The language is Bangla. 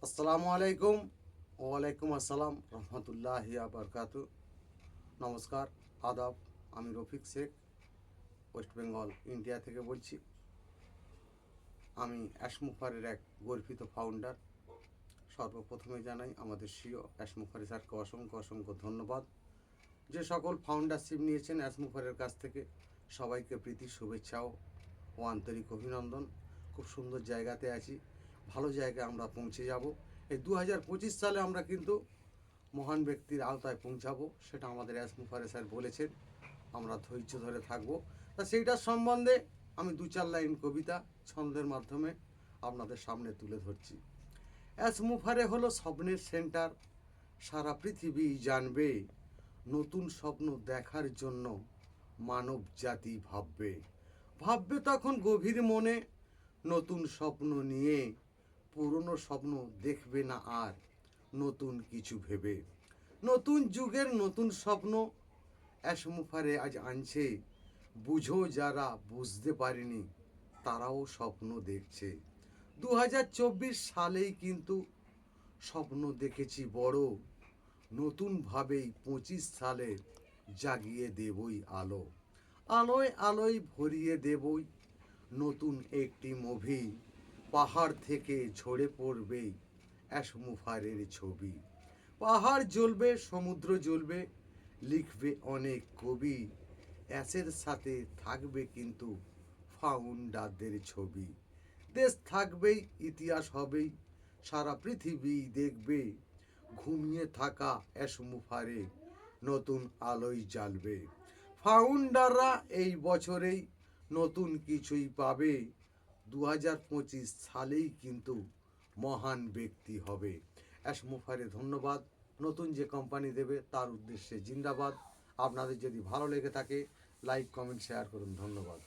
আসসালামু আলাইকুম। ওয়ালাইকুম আসসালাম রহমতুল্লাহি বারকাতু। নমস্কার, আদাব। আমি রফিক শেখ, ওয়েস্ট বেঙ্গল ইন্ডিয়া থেকে বলছি। আমি অ্যাশমুফারের এক গর্বিত ফাউন্ডার। সর্বপ্রথমে জানাই আমাদের সিও অ্যাশমুফারি স্যারকে অসংখ্য অসংখ্য ধন্যবাদ। যে সকল ফাউন্ডারশিপ নিয়েছেন অ্যাশমুফারের কাছ থেকে সবাইকে প্রীতি শুভেচ্ছা ও আন্তরিক অভিনন্দন। খুব সুন্দর জায়গাতে আছি, ভালো জায়গায় আমরা পৌঁছে যাব। এই 2025 সালে আমরা কিন্তু মহান ব্যক্তির আওতায় পৌঁছাবো, সেটা আমাদের অ্যাশমুফারে স্যার বলেছেন। আমরা ধৈর্য ধরে থাকবো। তা সেইটার সম্বন্ধে আমি 2-4 লাইন কবিতা ছন্দের মাধ্যমে আপনাদের সামনে তুলে ধরছি। অ্যাশমুফারে হলো স্বপ্নের সেন্টার, সারা পৃথিবী জানবে। নতুন স্বপ্ন দেখার জন্য মানব জাতি ভাববে। ভাববে তখন গভীর মনে নতুন স্বপ্ন নিয়ে। পুরনো স্বপ্ন দেখবে না আর নতুন কিছু ভেবে। নতুন যুগের নতুন স্বপ্ন অ্যাশমুফারে আজ আনছে। বুঝো যারা বুঝতে পারেনি তারাও স্বপ্ন দেখছে। 2024 সালেই কিন্তু স্বপ্ন দেখেছি বড়। নতুনভাবেই 25 সালে জাগিয়ে দেবই আলো। আলোয় আলোয় ভরিয়ে দেবই নতুন একটি মুভি। পাহাড় থেকে ঝরে পড়বে অ্যাশমুফারের ছবি। পাহাড় জ্বলবে, সমুদ্র জ্বলবে, লিখবে অনেক কবি। অ্যাশের সাথে থাকবে কিন্তু ফাউন্ডারদের ছবি। দেশ থাকবেই, ইতিহাস হবেই, সারা পৃথিবী দেখবে। ঘুমিয়ে থাকা অ্যাশমুফারে নতুন আলোয় জ্বালবে। ফাউন্ডাররা এই বছরেই নতুন কিছুই পাবে। 2025 সালেই কিন্তু মহান ব্যক্তি হবে। অ্যাশমুফারে ধন্যবাদ। নতুন যে কোম্পানি দেবে তার উদ্দেশ্যে জিন্দাবাদ। আপনাদের যদি ভালো লেগে থাকে লাইক, কমেন্ট, শেয়ার করুন। ধন্যবাদ।